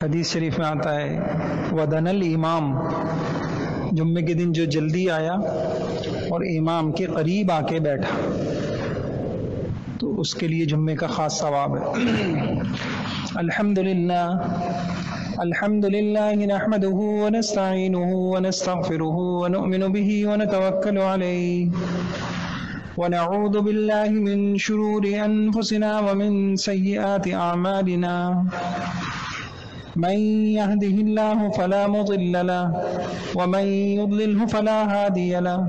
حدیث شریف میں آتا ہے ودن الامام، جمعے کے دن جو جلدی آیا اور امام کے قریب آ کے بیٹھا تو اس کے لیے جمعے کا خاص ثواب ہے۔ الحمدللہ نحمده ونستعینه ونستغفره ونؤمن به ونتوکل علیہ ونعوذ باللہ من شرور انفسنا ومن سیئات اعمالنا، من يهده الله فلا مضل له ومن يضلله فلا هادي له،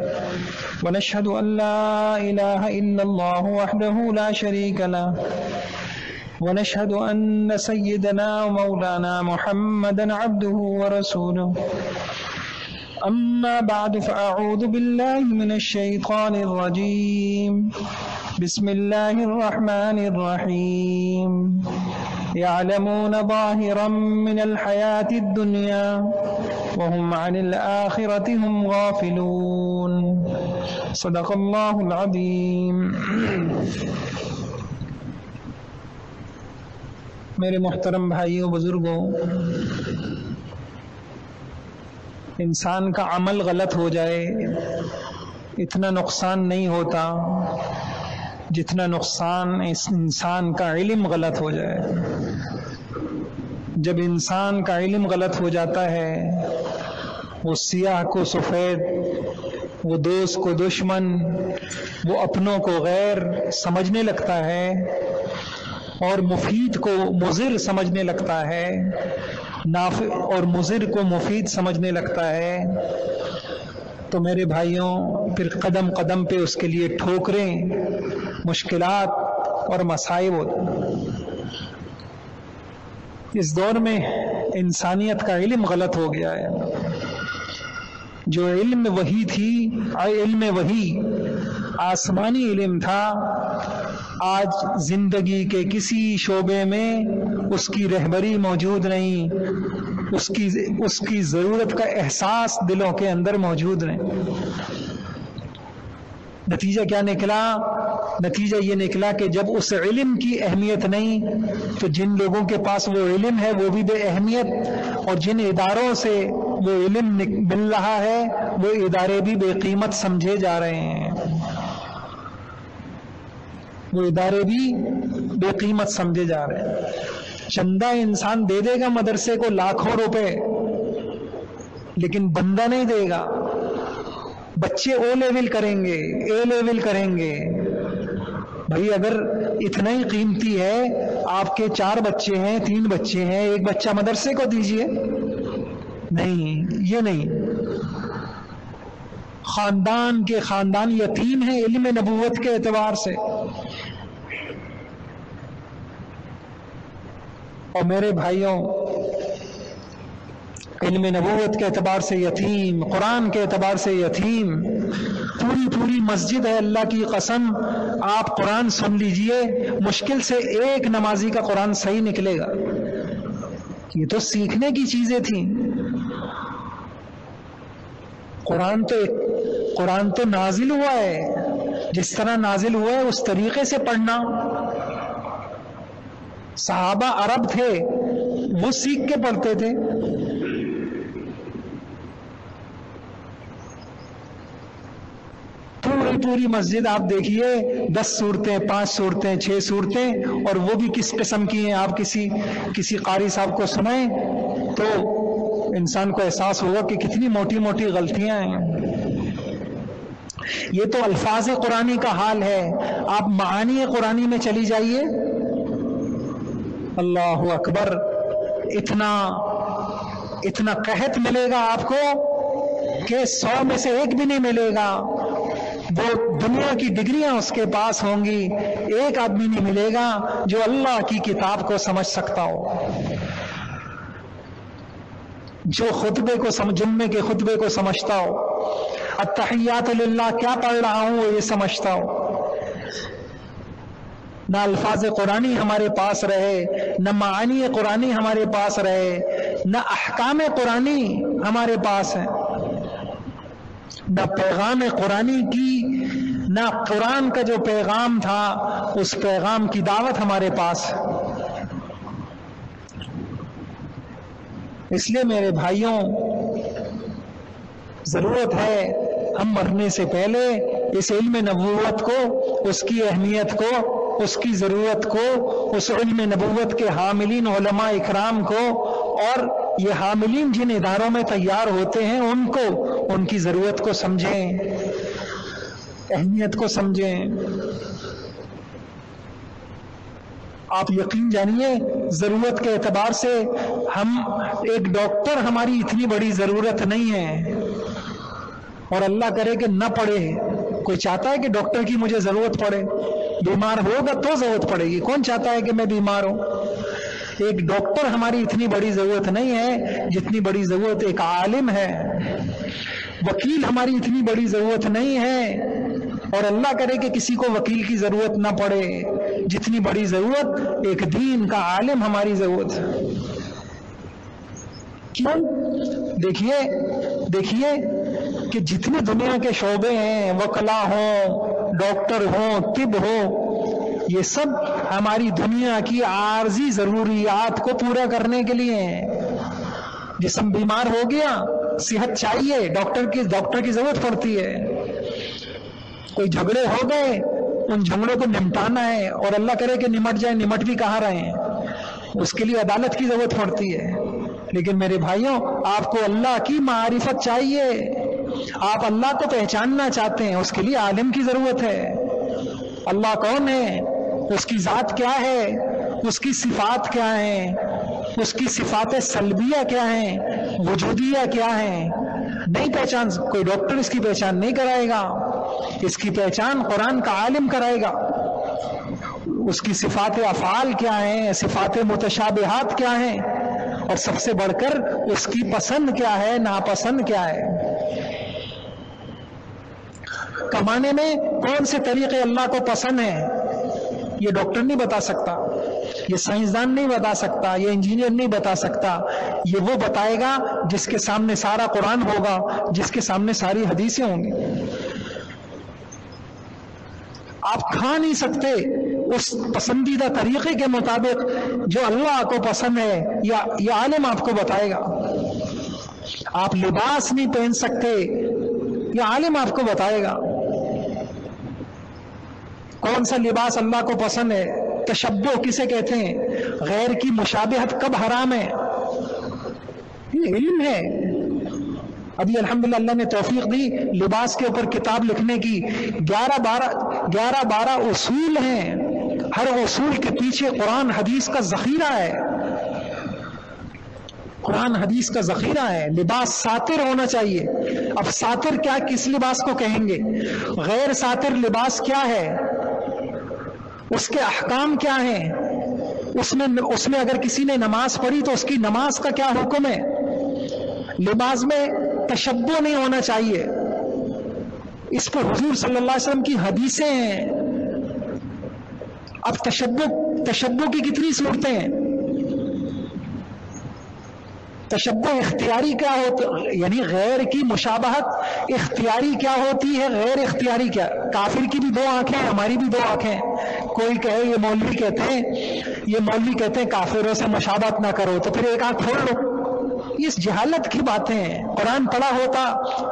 ونشهد أن لا إله إلا الله وحده لا شريك له، ونشهد أن سيدنا ومولانا محمدا عبده ورسوله، أما بعد فأعوذ بالله من الشيطان الرجيم، بسم الله الرحمن الرحيم، يعلمون ظاهرا من الحياة الدنيا وهم عن الآخرة هم غافلون، صدق الله العظيم۔ میرے محترم بھائیوں بزرگوں، انسان کا عمل غلط ہو جائے اتنا نقصان نہیں ہوتا جتنا نقصان اس انسان کا علم غلط ہو جائے۔ جب انسان کا علم غلط ہو جاتا ہے، وہ سیاہ کو سفید، وہ دوست کو دشمن، وہ اپنوں کو غیر سمجھنے لگتا ہے اور مفید کو مضر سمجھنے لگتا ہے، نافع اور مضر کو مفید سمجھنے لگتا ہے، تو میرے بھائیوں پھر قدم قدم پہ اس کے لیے ٹھوکریں، مشکلات اور مصائب ہوتے ہیں۔ اس دور میں انسانیت کا علم غلط ہو گیا ہے۔ جو علم وحی تھی، علم وحی آسمانی علم تھا، آج زندگی کے کسی شعبے میں اس کی رہبری موجود نہیں، اس کی ضرورت کا احساس دلوں کے اندر موجود نہیں۔ نتیجہ کیا نکلا؟ نتیجہ یہ نکلا کہ جب اس علم کی اہمیت نہیں تو جن لوگوں کے پاس وہ علم ہے وہ بھی بے اہمیت، اور جن اداروں سے وہ علم مل رہا ہے وہ ادارے بھی بے قیمت سمجھے جا رہے ہیں، وہ ادارے بھی بے قیمت سمجھے جا رہے ہیں۔ چندہ انسان دے دے گا مدرسے کو لاکھوں روپے، لیکن بندہ نہیں دے گا۔ بچے او لیول کریں گے، اے لیول کریں گے۔ بھائی اگر اتنا ہی قیمتی ہے، آپ کے 4 بچے ہیں، 3 بچے ہیں، ایک بچہ مدرسے کو دیجئے۔ نہیں، یہ نہیں۔ خاندان کے خاندان یتیم ہیں علم نبوت کے اعتبار سے، اور میرے بھائیوں علم نبوت کے اعتبار سے یتیم، قرآن کے اعتبار سے یتیم۔ پوری مسجد ہے، اللہ کی قسم آپ قرآن سن لیجئے، مشکل سے ایک نمازی کا قرآن صحیح نکلے گا۔ یہ تو سیکھنے کی چیزیں تھیں۔ قرآن تو نازل ہوا ہے، جس طرح نازل ہوا ہے اس طریقے سے پڑھنا۔ صحابہ عرب تھے، وہ سیکھ کے پڑھتے تھے۔ پوری مسجد آپ دیکھیے، 10 صورتیں، 5 صورتیں، 6 صورتیں، اور وہ بھی کس قسم کی ہیں؟ آپ کسی قاری صاحب کو سنائیں تو انسان کو احساس ہوگا کہ کتنی موٹی موٹی غلطیاں ہیں۔ یہ تو الفاظ قرآنی کا حال ہے، آپ معانی قرآنی میں چلی جائیے، اللہ اکبر، اتنا قحط ملے گا آپ کو کہ 100 میں سے 1 بھی نہیں ملے گا۔ وہ دنیا کی ڈگریاں اس کے پاس ہوں گی، ایک آدمی نہیں ملے گا جو اللہ کی کتاب کو سمجھ سکتا ہو، جو جمعے کے خطبے کو سمجھتا ہو، التحیات للہ کیا پڑھ رہا ہوں وہ یہ سمجھتا ہو۔ نہ الفاظ قرآنی ہمارے پاس رہے، نہ معانی قرآنی ہمارے پاس رہے، نہ احکام قرآنی ہمارے پاس ہیں، نہ پیغام قرآنی کی، نہ قرآن کا جو پیغام تھا اس پیغام کی دعوت ہمارے پاس ہے۔ اس لیے میرے بھائیوں ضرورت ہے ہم مرنے سے پہلے اس علم نبوت کو، اس کی اہمیت کو، اس کی ضرورت کو، اس علم نبوت کے حاملین علماء اکرام کو اور یہ حاملین جن اداروں میں تیار ہوتے ہیں ان کو، ان کی ضرورت کو سمجھیں، اہمیت کو سمجھیں۔ آپ یقین جانیے ضرورت کے اعتبار سے ہم ایک ڈاکٹر ہماری اتنی بڑی ضرورت نہیں ہے، اور اللہ کرے کہ نہ پڑے۔ کوئی چاہتا ہے کہ ڈاکٹر کی مجھے ضرورت پڑے؟ بیمار ہوگا تو ضرورت پڑے گی، کون چاہتا ہے کہ میں بیمار ہوں؟ ایک ڈاکٹر ہماری اتنی بڑی ضرورت نہیں ہے جتنی بڑی ضرورت ایک عالم ہے۔ وکیل ہماری اتنی بڑی ضرورت نہیں ہے، اور اللہ کرے کہ کسی کو وکیل کی ضرورت نہ پڑے، جتنی بڑی ضرورت ایک دین کا عالم ہماری ضرورت ہے۔ کیوں؟ دیکھیے کہ جتنے دنیا کے شعبے ہیں، وکلا ہوں، ڈاکٹر ہوں، طب ہو، یہ سب ہماری دنیا کی عارضی ضروریات کو پورا کرنے کے لیے ہیں۔ جسم بیمار ہو گیا، صحت چاہیے، ڈاکٹر کی ضرورت پڑتی ہے۔ کوئی جھگڑے ہو گئے، ان جھگڑوں کو نمٹانا ہے، اور اللہ کرے کہ نمٹ جائے، نمٹ بھی کہاں رہے ہیں، اس کے لیے عدالت کی ضرورت پڑتی ہے۔ لیکن میرے بھائیوں، آپ کو اللہ کی معرفت چاہیے، آپ اللہ کو پہچاننا چاہتے ہیں، اس کے لیے عالم کی ضرورت ہے۔ اللہ کون ہے، اس کی ذات کیا ہے، اس کی صفات کیا ہیں، اس کی صفات سلبیہ کیا ہیں، وجودیہ کیا ہیں، نہیں پہچان، کوئی ڈاکٹر اس کی پہچان نہیں کرائے گا، اس کی پہچان قرآن کا عالم کرائے گا۔ اس کی صفات افعال کیا ہیں، صفات متشابہات کیا ہیں، اور سب سے بڑھ کر اس کی پسند کیا ہے، ناپسند کیا ہے۔ کمانے میں کون سے طریقے اللہ کو پسند ہیں، یہ ڈاکٹر نہیں بتا سکتا، یہ سائنسدان نہیں بتا سکتا، یہ انجینئر نہیں بتا سکتا، یہ وہ بتائے گا جس کے سامنے سارا قرآن ہوگا، جس کے سامنے ساری حدیثیں ہوں گی۔ آپ کھا نہیں سکتے اس پسندیدہ طریقے کے مطابق جو اللہ کو پسند ہے، یہ عالم آپ کو بتائے گا۔ آپ لباس نہیں پہن سکتے، یہ عالم آپ کو بتائے گا کون سا لباس اللہ کو پسند ہے۔ تشبہ کسے کہتے ہیں، غیر کی مشابہت کب حرام ہے، یہ علم ہے۔ ابھی الحمدللہ اللہ نے توفیق دی لباس کے اوپر کتاب لکھنے کی، 11-12 اصول ہیں، ہر اصول کے پیچھے قرآن حدیث کا ذخیرہ ہے، قرآن حدیث کا ذخیرہ ہے۔ لباس ساتر ہونا چاہیے۔ اب ساتر کیا، کس لباس کو کہیں گے؟ غیر ساتر لباس کیا ہے، اس کے احکام کیا ہیں، اس میں اگر کسی نے نماز پڑھی تو اس کی نماز کا کیا حکم ہے۔ لباس میں تشبہ نہیں ہونا چاہیے، اس پر حضور صلی اللہ علیہ وسلم کی حدیثیں ہیں۔ اب تشبہ کی کتنی صورتیں ہیں؟ تشبہ اختیاری کیا ہوتا، یعنی غیر کی مشابہت اختیاری کیا ہوتی ہے، غیر اختیاری کیا؟ کافر کی بھی دو آنکھیں ہیں، ہماری بھی دو آنکھیں ہیں۔ کوئی کہے یہ مولوی کہتے ہیں کافروں سے مشابہت نہ کرو، تو پھر ایک آنکھ کھول لو۔ یہ جہالت کی باتیں ہیں، قرآن پڑھا ہوتا،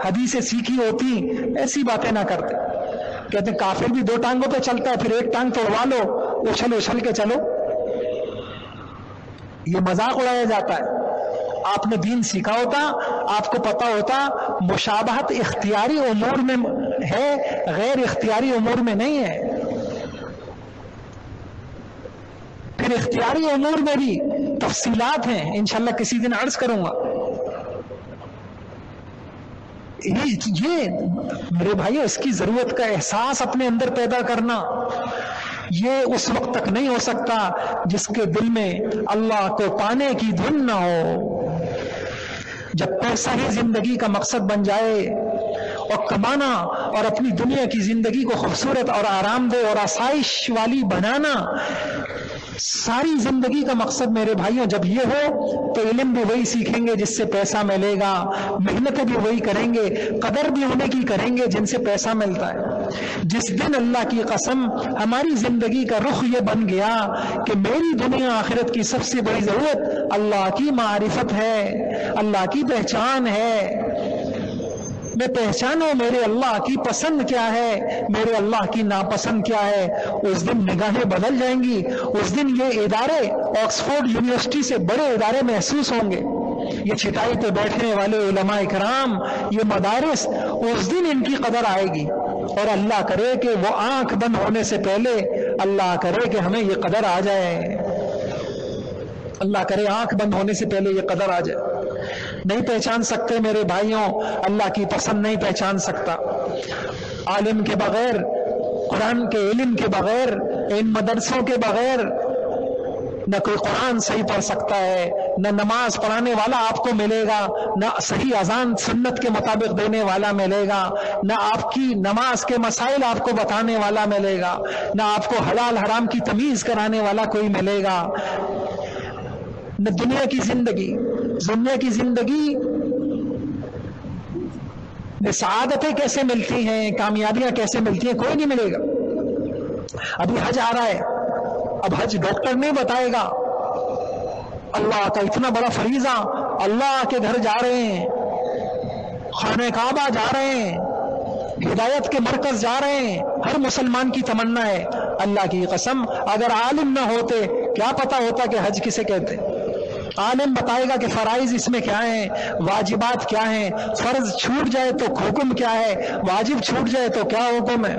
حدیثیں سیکھی ہوتی، ایسی باتیں نہ کرتے۔ کہتے ہیں کافر بھی دو ٹانگوں پہ چلتا ہے، پھر ایک ٹانگ توڑوا لو، اچھل کے چلو، یہ مذاق اڑایا جاتا ہے۔ آپ نے دین سیکھا ہوتا، آپ کو پتا ہوتا مشابہت اختیاری امور میں ہے، غیر اختیاری امور میں نہیں ہے۔ پھر اختیاری امور میں بھی تفصیلات ہیں، انشاءاللہ کسی دن عرض کروں گا۔ یہ میرے بھائیو، اس کی ضرورت کا احساس اپنے اندر پیدا کرنا، یہ اس وقت تک نہیں ہو سکتا جس کے دل میں اللہ کو پانے کی دھن نہ ہو۔ جب پیسہ ہی زندگی کا مقصد بن جائے اور کمانا اور اپنی دنیا کی زندگی کو خوبصورت اور آرام دہ اور آسائش والی بنانا ساری زندگی کا مقصد، میرے بھائیوں جب یہ ہو تو علم بھی وہی سیکھیں گے جس سے پیسہ ملے گا، محنتیں بھی وہی کریں گے، قدر بھی ہونے کی کریں گے جن سے پیسہ ملتا ہے۔ جس دن اللہ کی قسم ہماری زندگی کا رخ یہ بن گیا کہ میری دنیا آخرت کی سب سے بڑی ضرورت اللہ کی معرفت ہے، اللہ کی پہچان ہے، میں پہچانوں میرے اللہ کی پسند کیا ہے، میرے اللہ کی ناپسند کیا ہے، اس دن نگاہیں بدل جائیں گی۔ اس دن یہ ادارے آکسفورڈ یونیورسٹی سے بڑے ادارے محسوس ہوں گے، یہ چھٹائی پہ بیٹھنے والے علماء کرام، یہ مدارس، اس دن ان کی قدر آئے گی۔ اور اللہ کرے کہ وہ آنکھ بند ہونے سے پہلے، اللہ کرے کہ ہمیں یہ قدر آ جائے، اللہ کرے آنکھ بند ہونے سے پہلے یہ قدر آ جائے۔ نہیں پہچان سکتے میرے بھائیوں، اللہ کی پسند نہیں پہچان سکتا۔ عالم کے بغیر، قرآن کے علم کے بغیر، ان مدرسوں کے بغیر نہ کوئی قرآن صحیح پڑھ سکتا ہے، نہ نماز پڑھانے والا آپ کو ملے گا، نہ صحیح اذان سنت کے مطابق دینے والا ملے گا، نہ آپ کی نماز کے مسائل آپ کو بتانے والا ملے گا، نہ آپ کو حلال حرام کی تمیز کرانے والا کوئی ملے گا، نہ دنیا کی زندگی میں سعادتیں کیسے ملتی ہیں، کامیابیاں کیسے ملتی ہیں، کوئی نہیں ملے گا۔ ابھی حج آ رہا ہے، اب حج ڈاکٹر نہیں بتائے گا، اللہ کا اتنا بڑا فریضہ، اللہ کے گھر جا رہے ہیں، خانہ کعبہ جا رہے ہیں، ہدایت کے مرکز جا رہے ہیں، ہر مسلمان کی تمنا ہے۔ اللہ کی قسم اگر عالم نہ ہوتے کیا پتا ہوتا کہ حج کسے کہتے؟ عالم بتائے گا کہ فرائض اس میں کیا ہیں، واجبات کیا ہیں، فرض چھوٹ جائے تو حکم کیا ہے، واجب چھوٹ جائے تو کیا حکم ہے۔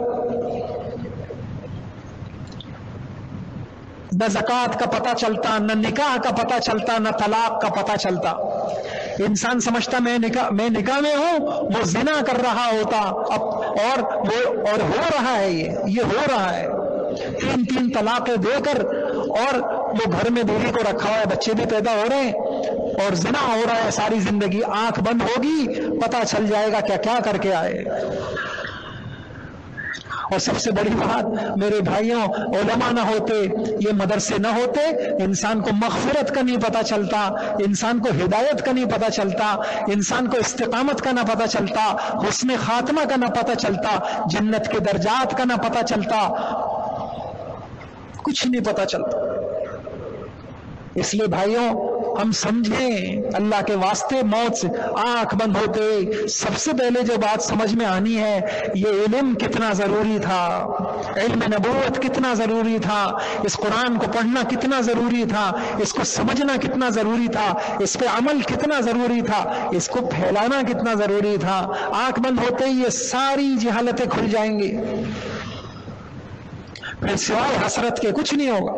نہ زکوٰۃ کا پتہ چلتا، نہ نکاح کا پتہ چلتا، نہ طلاق کا پتہ چلتا۔ انسان سمجھتا میں نکاح میں ہوں، وہ زنا کر رہا ہوتا، اور ہو رہا ہے، یہ ہو رہا ہے، 3 طلاقیں دے کر، اور وہ گھر میں بیوی کو رکھا ہوا ہے، بچے بھی پیدا ہو رہے ہیں، اور زنا ہو رہا ہے ساری زندگی۔ آنکھ بند ہوگی پتہ چل جائے گا کیا کیا کر کے آئے۔ اور سب سے بڑی بات میرے بھائیوں، علماء نہ ہوتے، یہ مدرسے نہ ہوتے، انسان کو مغفرت کا نہیں پتہ چلتا، انسان کو ہدایت کا نہیں پتہ چلتا، انسان کو استقامت کا نہ پتہ چلتا، حسن خاتمہ کا نہ پتہ چلتا، جنت کے درجات کا نہ پتہ چلتا، کچھ نہیں پتہ چلتا۔ اس لیے بھائیوں ہم سمجھیں، اللہ کے واسطے موت سے آنکھ بند ہوتے سب سے پہلے جو بات سمجھ میں آنی ہے، یہ علم کتنا ضروری تھا، علم نبوت کتنا ضروری تھا، اس قرآن کو پڑھنا کتنا ضروری تھا، اس کو سمجھنا کتنا ضروری تھا، اس پہ عمل کتنا ضروری تھا، اس کو پھیلانا کتنا ضروری تھا۔ آنکھ بند ہوتے ہی یہ ساری جہالتیں کھل جائیں گی، پھر سوائے حسرت کے کچھ نہیں ہوگا۔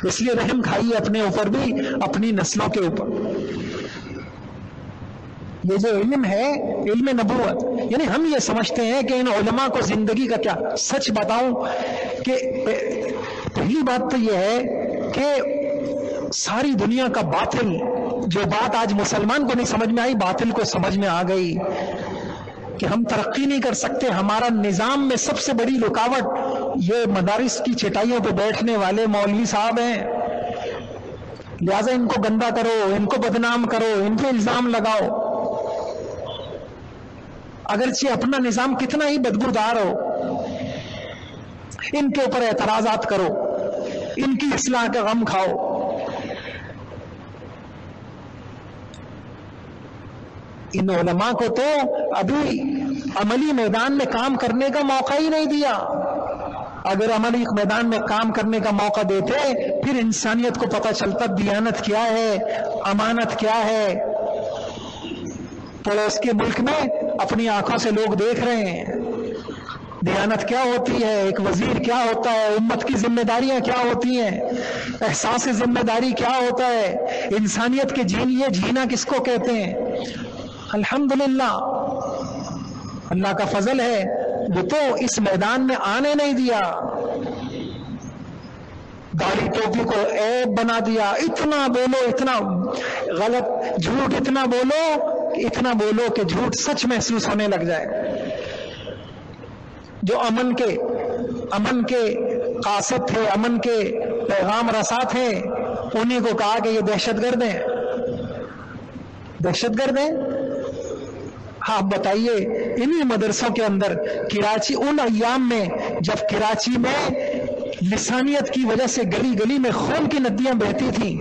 اس لیے رحم کھائیے اپنے اوپر بھی، اپنی نسلوں کے اوپر۔ یہ جو علم ہے، علم نبوت، یعنی ہم یہ سمجھتے ہیں کہ ان علماء کو زندگی کا کیا سچ بتاؤں کہ پہلی بات تو یہ ہے کہ ساری دنیا کا باطل، جو بات آج مسلمان کو نہیں سمجھ میں آئی، باطل کو سمجھ میں آ گئی کہ ہم ترقی نہیں کر سکتے، ہمارا نظام میں سب سے بڑی رکاوٹ یہ مدارس کی چٹائیوں پہ بیٹھنے والے مولوی صاحب ہیں، لہذا ان کو گندا کرو، ان کو بدنام کرو، ان پہ الزام لگاؤ، اگرچہ اپنا نظام کتنا ہی بدبودار ہو، ان کے اوپر اعتراضات کرو، ان کی اصلاح کا غم کھاؤ۔ ان علماء کو تو ابھی عملی میدان میں کام کرنے کا موقع ہی نہیں دیا۔ اگر عملی میدان میں کام کرنے کا موقع دیتے پھر انسانیت کو پتہ چلتا دیانت کیا ہے، امانت کیا ہے۔ پڑوس کے ملک میں اپنی آنکھوں سے لوگ دیکھ رہے ہیں دیانت کیا ہوتی ہے، ایک وزیر کیا ہوتا ہے، امت کی ذمہ داریاں کیا ہوتی ہیں، احساس ذمہ داری کیا ہوتا ہے، انسانیت کے جینا کس کو کہتے ہیں۔ الحمدللہ اللہ کا فضل ہے، وہ تو اس میدان میں آنے نہیں دیا، داڑھی ٹوپی کو عیب بنا دیا، اتنا بولو، اتنا غلط جھوٹ، اتنا بولو کہ جھوٹ سچ محسوس ہونے لگ جائے۔ جو امن کے قاصد تھے، امن کے پیغام رساں تھے، انہیں کو کہا کہ یہ دہشت گرد ہیں۔ ہاں بتائیے انہی مدرسوں کے اندر کراچی ان ایام میں جب کراچی میں لسانیت کی وجہ سے گلی گلی میں خون کی ندیاں بہتی تھیں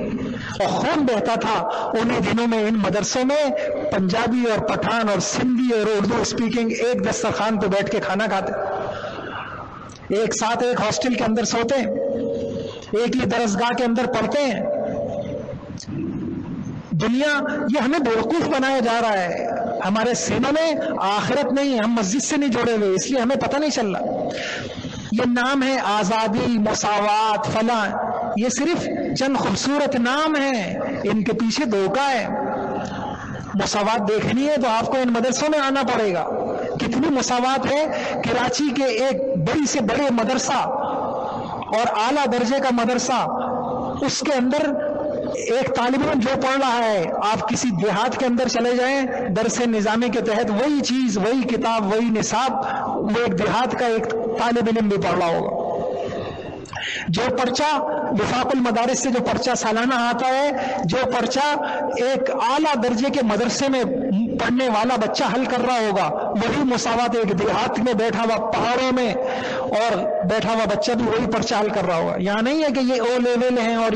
اور خون بہتا تھا، انہیں دنوں میں ان مدرسوں میں پنجابی اور پٹھان اور سندھی اور اردو اسپیکنگ ایک دسترخوان پہ بیٹھ کے کھانا کھاتے، ایک ساتھ ایک ہاسٹل کے اندر سوتے ہیں، ایک ہی درسگاہ کے اندر پڑھتے ہیں۔ دنیا یہ ہمیں بیوقوف بنایا جا رہا ہے، ہمارے سینوں میں آخرت نہیں، ہم مسجد سے نہیں جڑے ہوئے، اس لیے ہمیں پتہ نہیں چل رہا۔ یہ نام ہے آزادی، مساوات، فلاں، یہ صرف چند خوبصورت نام ہیں، ان کے پیچھے دھوکہ ہے۔ مساوات دیکھنی ہے تو آپ کو ان مدرسوں میں آنا پڑے گا۔ کتنی مساوات ہے، کراچی کے ایک بڑی سے بڑے مدرسہ اور اعلیٰ درجے کا مدرسہ، اس کے اندر ایک طالب علم جو پڑھ رہا ہے، آپ کسی دیہات کے اندر چلے جائیں، درس نظامی کے تحت وہی چیز، وہی کتاب، وہی نصاب، وہ ایک دیہات کا ایک طالب علم بھی پڑھ رہا ہوگا۔ جو پرچہ وفاق المدارس سے جو پرچہ سالانہ آتا ہے، جو پرچہ ایک اعلیٰ درجے کے مدرسے میں پڑھنے والا بچہ حل کر رہا ہوگا، وہی مساوات ایک دیہات میں بیٹھا ہوا پہاڑوں میں اور بیٹھا ہوا بچہ بھی وہی پرچہ حل کر رہا ہوگا۔ یہاں نہیں ہے کہ یہ او لیول ہیں اور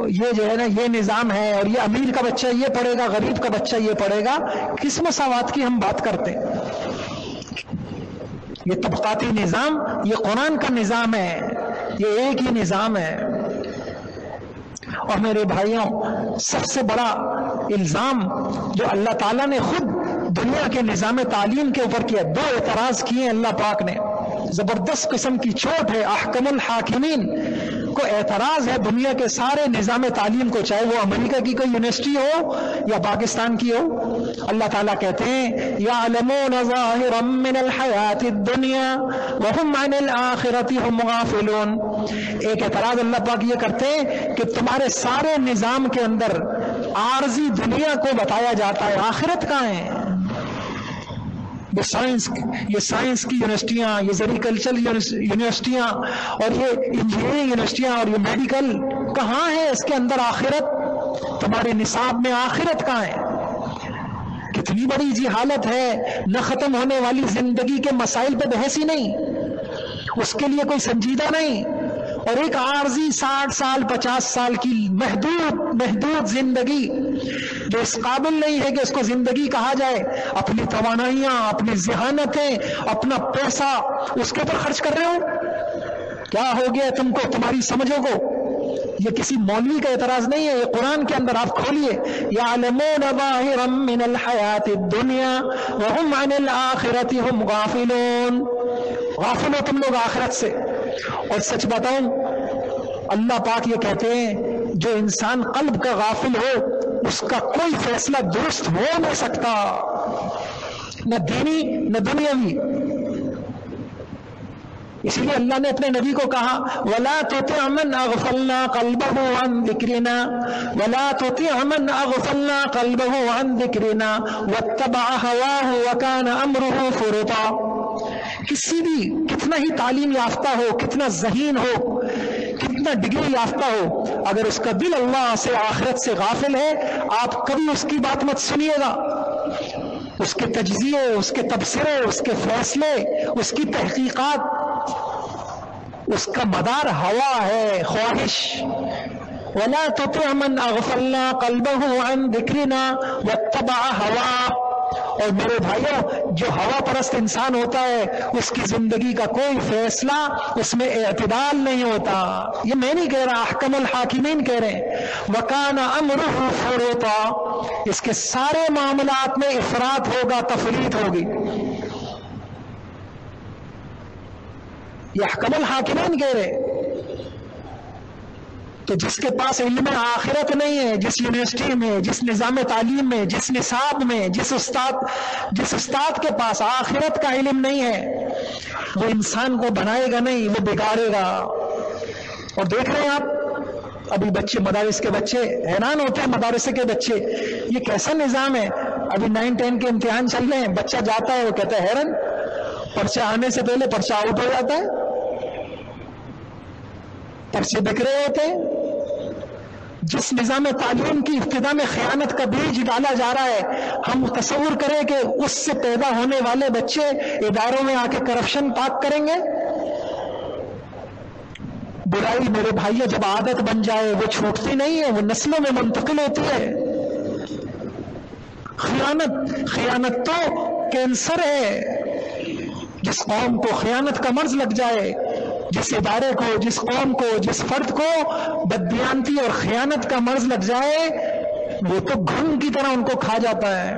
یہ جو ہے نا یہ نظام ہے اور یہ امیر کا بچہ یہ پڑھے گا، غریب کا بچہ یہ پڑھے گا۔ کس مساوات کی ہم بات کرتے ہیں؟ یہ طبقاتی نظام، یہ قرآن کا نظام ہے، یہ ایک ہی نظام ہے۔ اور میرے بھائیوں، سب سے بڑا الزام جو اللہ تعالیٰ نے خود دنیا کے نظام تعلیم کے اوپر کیا، دو اعتراض کیے اللہ پاک نے، زبردست قسم کی چوٹ ہے۔ احکم الحاکمین کو اعتراض ہے دنیا کے سارے نظام تعلیم کو، چاہے وہ امریکہ کی کوئی یونیورسٹی ہو یا پاکستان کی ہو۔ اللہ تعالیٰ کہتے ہیں یعلمون ظاہرا من الحیات الدنیا وہم عن الآخرۃ ہم غافلون۔ ایک اعتراض اللہ پاک یہ کرتے ہیں کہ تمہارے سارے نظام کے اندر عارضی دنیا کو بتایا جاتا ہے، آخرت کہاں ہے؟ یہ سائنس کی یونیورسٹیاں، یہ زیریکلچر یونیورسٹیاں اور یہ انجینئرنگ یونیورسٹیاں اور یہ میڈیکل، کہاں ہے اس کے اندر آخرت؟ تمہارے نصاب میں آخرت کہاں ہے؟ کتنی بڑی جہالت ہے، نہ ختم ہونے والی زندگی کے مسائل پہ بحث ہی نہیں، اس کے لیے کوئی سنجیدہ نہیں، اور ایک عارضی 60 سال 50 سال کی محدود زندگی جو اس قابل نہیں ہے کہ اس کو زندگی کہا جائے، اپنی توانائیاں، اپنی ذہانتیں، اپنا پیسہ اس کے اوپر خرچ کر رہے ہو۔ کیا ہو گیا تم کو، تمہاری سمجھوں کو؟ یہ کسی مولوی کا اعتراض نہیں ہے، یہ قرآن کے اندر آپ کھولیے، یعلمون ظاہرا من الحیات الدنیا وہم عن الآخرۃ ہم غافلون۔ غافل ہو تم لوگ آخرت سے۔ اور سچ بتاؤں، اللہ پاک یہ کہتے ہیں جو انسان قلب کا غافل ہو اس کا کوئی فیصلہ درست ہو نہیں سکتا، نہ دینی نہ دنیاوی۔ اسی لیے اللہ نے اپنے نبی کو کہا وَلَا تُطِعْ مَنْ أَغْفَلْنَا قَلْبَهُ عَنْ ذِكْرِنَا وَلَا تُطِعْ مَنْ أَغْفَلْنَا قَلْبَهُ عَنْ ذِكْرِنَا وَاتَّبَعَ هَوَاهُ وَكَانَ أَمْرُهُ فُرُطًا۔ کسی بھی کتنا ہی تعلیم یافتہ ہو، کتنا ذہین ہو، کتنا ڈگری یافتہ ہو، اگر اس کا دل اللہ سے، آخرت سے غافل ہے، آپ کبھی اس کی بات مت سنیے گا۔ اس کے تجزیے، اس کے تبصرے، اس کے فیصلے، اس کی تحقیقات، اس کا مدار ہوا ہے، خواہش۔ وَلَا تُطِعْ مَنْ أَغْفَلْنَا قَلْبَهُ عَنْ ذِكْرِنَا وَاتَّبَعَ هَوَاهُ۔ اور میرے بھائیوں، جو ہوا پرست انسان ہوتا ہے اس کی زندگی کا کوئی فیصلہ، اس میں اعتدال نہیں ہوتا۔ یہ میں نہیں کہہ رہا، احکم الحاکمین کہہ رہے ہیں۔ وَكَانَ أَمْرُهُ فُرُطًا۔ اس کے سارے معاملات میں افراط ہوگا، تفریط ہوگی۔ یہ احکم الحاکمین کہہ رہے۔ تو جس کے پاس علم آخرت نہیں ہے، جس یونیورسٹی میں، جس نظام تعلیم میں، جس نصاب میں، جس استاد کے پاس آخرت کا علم نہیں ہے، وہ انسان کو بنائے گا نہیں، وہ بگاڑے گا۔ اور دیکھ رہے ہیں آپ، ابھی بچے، مدارس کے بچے حیران ہوتے ہیں، مدارس کے بچے یہ کیسا نظام ہے۔ ابھی 9 10 کے امتحان چل رہے ہیں، بچہ جاتا ہے، وہ کہتا ہے حیران، پرچہ آنے سے پہلے پرچہ آؤٹ ہو جاتا ہے، پرچے بک رہے ہوتے ہیں۔ جس نظام تعلیم کی ابتدا میں خیانت کا بیج ڈالا جا رہا ہے، ہم تصور کریں کہ اس سے پیدا ہونے والے بچے اداروں میں آ کے کرپشن پاک کریں گے؟ برائی میرے بھائیو جب عادت بن جائے وہ چھوٹتی نہیں ہے، وہ نسلوں میں منتقل ہوتی ہے۔ خیانت تو کینسر ہے۔ جس قوم کو خیانت کا مرض لگ جائے، جس ادارے کو، جس قوم کو، جس فرد کو بددیانتی اور خیانت کا مرض لگ جائے، وہ تو گھن کی طرح ان کو کھا جاتا ہے۔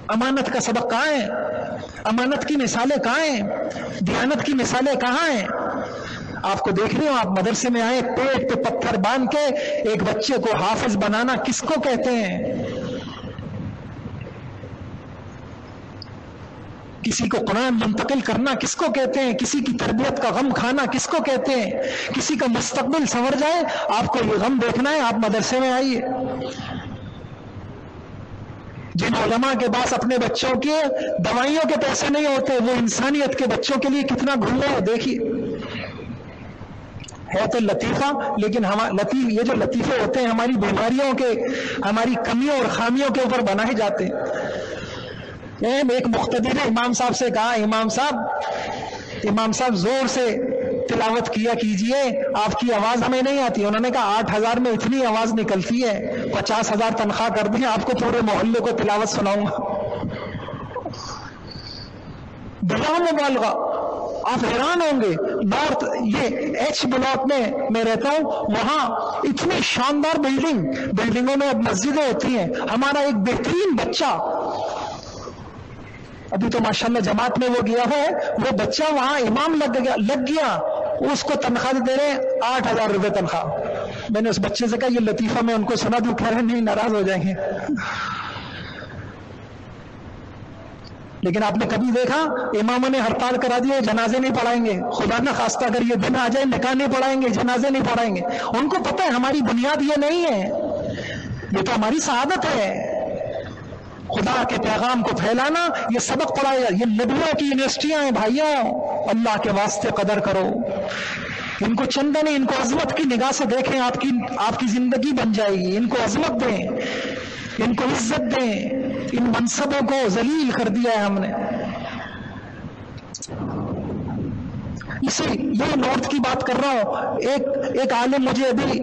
امانت کا سبق کہاں ہے؟ امانت کی مثالیں کہاں ہیں؟ دیانت کی مثالیں کہاں ہیں؟ آپ کو دیکھ رہے ہو، آپ مدرسے میں آئے، پیٹ پہ پتھر باندھ کے ایک بچے کو حافظ بنانا کس کو کہتے ہیں؟ کسی کو قرآن منتقل کرنا کس کو کہتے ہیں؟ کسی کی تربیت کا غم کھانا کس کو کہتے ہیں؟ کسی کا مستقبل سنور جائے، آپ کو یہ غم دیکھنا ہے، آپ مدرسے میں آئیے۔ جن علماء کے پاس اپنے بچوں کے دوائیوں کے پیسے نہیں ہوتے، وہ انسانیت کے بچوں کے لیے کتنا گھوم رہے ہیں، دیکھیے۔ ہے تو لطیفہ، لیکن یہ جو لطیفے ہوتے ہیں ہماری بیماریوں کے، ہماری کمیوں اور خامیوں کے اوپر بنائے جاتے ہیں۔ ایک مقتدی نے امام صاحب سے کہا، امام صاحب زور سے تلاوت کیا کیجئے، آپ کی آواز ہمیں نہیں آتی۔ انہوں نے کہا 8,000 میں اتنی آواز نکلتی ہے، 50,000 تنخواہ کر دیں، آپ کو پورے محلے کو تلاوت سناؤں گا۔ بلا مبالغہ، آپ حیران ہوں گے۔ نارتھ یہ ایچ بلاک میں رہتا ہوں، وہاں اتنی شاندار بلڈنگوں میں اب مسجدیں ہوتی ہیں۔ ہمارا ایک بہترین بچہ، ابھی تو ماشاءاللہ جماعت میں وہ گیا ہے، وہ بچہ وہاں امام لگ گیا، اس کو تنخواہ دے رہے 8,000 روپے تنخواہ۔ میں نے اس بچے سے کہا یہ لطیفہ میں ان کو سنا دوں، کہہ رہے نہیں، ناراض ہو جائیں گے۔ لیکن آپ نے کبھی دیکھا اماموں نے ہڑتال کرا دی، جنازے نہیں پڑھائیں گے، خدا نہ خواستہ اگر یہ دن آ جائے نکاح نہیں پڑھائیں گے، جنازے نہیں پڑھائیں گے۔ ان کو پتہ ہے ہماری بنیاد یہ نہیں ہے، یہ تو ہماری سعادت ہے۔ خدا کے پیغام کو پھیلانا، یہ سبق پڑھایا، یہ نبیوں کی یونیورسٹیاں ہیں بھائیوں، اللہ کے واسطے قدر کرو۔ ان کو چندہ نہیں، ان کو عظمت کی نگاہ سے دیکھیں، آپ کی زندگی بن جائے گی۔ ان کو عظمت دیں، ان کو عزت دیں، ان منصبوں کو ذلیل کر دیا ہے ہم نے۔ یہ نارتھ کی بات کر رہا ہوں۔ ایک عالم مجھے ابھی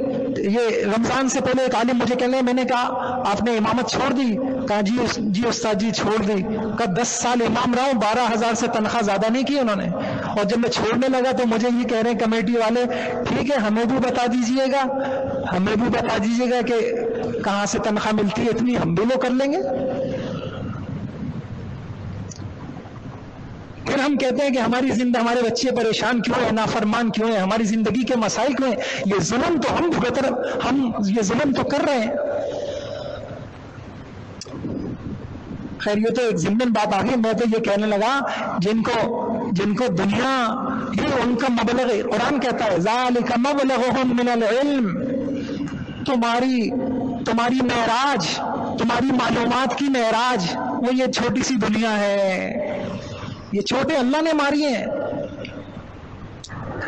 یہ رمضان سے پہلے ایک عالم مجھے کہنے لگے، میں نے کہا آپ نے امامت چھوڑ دی؟ کہا جی استاد جی چھوڑ دی۔ کہا 10 سال امام رہا ہوں، 12,000 سے تنخواہ زیادہ نہیں کی انہوں نے۔ اور جب میں چھوڑنے لگا تو مجھے یہ کہہ رہے ہیں کمیٹی والے، ٹھیک ہے ہمیں بھی بتا دیجئے گا کہ کہاں سے تنخواہ ملتی ہے اتنی، ہم بھی وہ کر لیں گے۔ پھر ہم کہتے ہیں کہ ہمارے بچے پریشان کیوں ہیں، نافرمان کیوں ہیں، ہماری زندگی کے مسائل کیوں ہیں؟ یہ ظلم تو ہم یہ ظلم تو کر رہے ہیں۔ خیر یہ تو ایک ضمن بات آ گئی، میں تو یہ کہنے لگا جن کو دنیا یہ ان کا مبلغ، قرآن کہتا ہے ذالک مبلغہم من العلم، تمہاری معراج، تمہاری معلومات کی معراج وہ یہ چھوٹی سی دنیا ہے، یہ چھوٹے اللہ نے ماری ہیں۔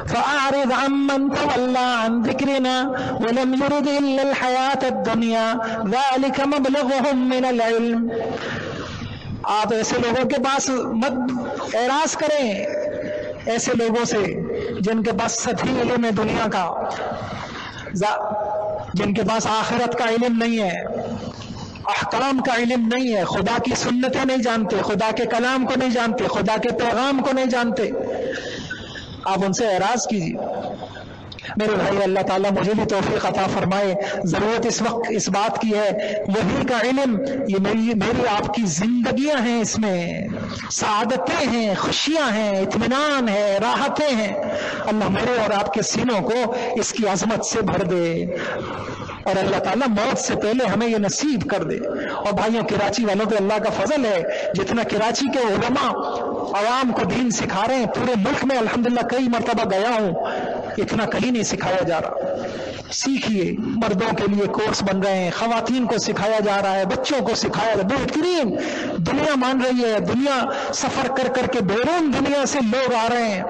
فَأَعْرِضْ عَمَّنْ تَوَلَّى عَنْ ذِكْرِنَا وَلَمْ يُرِدْ إِلَّا الْحَيَاةَ الدُّنْيَا ذَلِكَ مَبْلَغُهُمْ مِنَ الْعِلْمِ۔ آپ ایسے لوگوں کے پاس مت اعراض کریں، ایسے لوگوں سے جن کے پاس سطحی علم ہے دنیا کا، جن کے پاس آخرت کا علم نہیں ہے، احکام کا علم نہیں ہے، خدا کی سنتیں نہیں جانتے، خدا کے کلام کو نہیں جانتے، خدا کے پیغام کو نہیں جانتے، آپ ان سے اعراض کیجیے۔ میرے بھائی اللہ تعالیٰ مجھے بھی توفیق عطا فرمائے۔ ضرورت اس وقت اس بات کی ہے، وہی کا علم، یہ میری آپ کی زندگیاں ہیں، اس میں سعادتیں ہیں، خوشیاں ہیں، اطمینان ہے، راحتیں ہیں۔ اللہ میرے اور آپ کے سینوں کو اس کی عظمت سے بھر دے، اور اللہ تعالیٰ موت سے پہلے ہمیں یہ نصیب کر دے۔ اور بھائیوں کراچی والوں پہ اللہ کا فضل ہے، جتنا کراچی کے علماء عوام کو دین سکھا رہے ہیں، پورے ملک میں الحمدللہ کئی مرتبہ گیا ہوں، اتنا کہیں نہیں سکھایا جا رہا۔ سیکھیے، مردوں کے لیے کورس بن رہے ہیں، خواتین کو سکھایا جا رہا ہے، بچوں کو سکھایا جا رہا ہے، بہترین دنیا مان رہی ہے، دنیا سفر کر کے بیرون دنیا سے لوگ آ رہے ہیں۔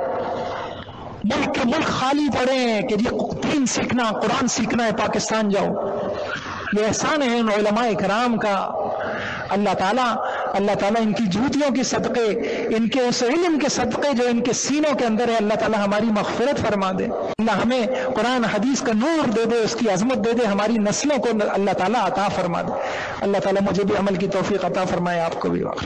ملک کے ملک خالی پڑے ہیں کہ یہ دین سیکھنا، قرآن سیکھنا ہے، پاکستان جاؤ. یہ احسان ہے ان علماء کرام کا. اللہ تعالیٰ ان کی جوتیوں کے صدقے، ان کے اس علم کے صدقے جو ان کے سینوں کے اندر ہے، اللہ تعالیٰ ہماری مغفرت فرما دے. اللہ ہمیں قرآن حدیث کا نور دے دے، اس کی عظمت دے دے، ہماری نسلوں کو اللہ تعالیٰ عطا فرما دے. اللہ تعالیٰ مجھے بھی عمل کی توفیق عطا فرمائے، آپ کو بھی. واقع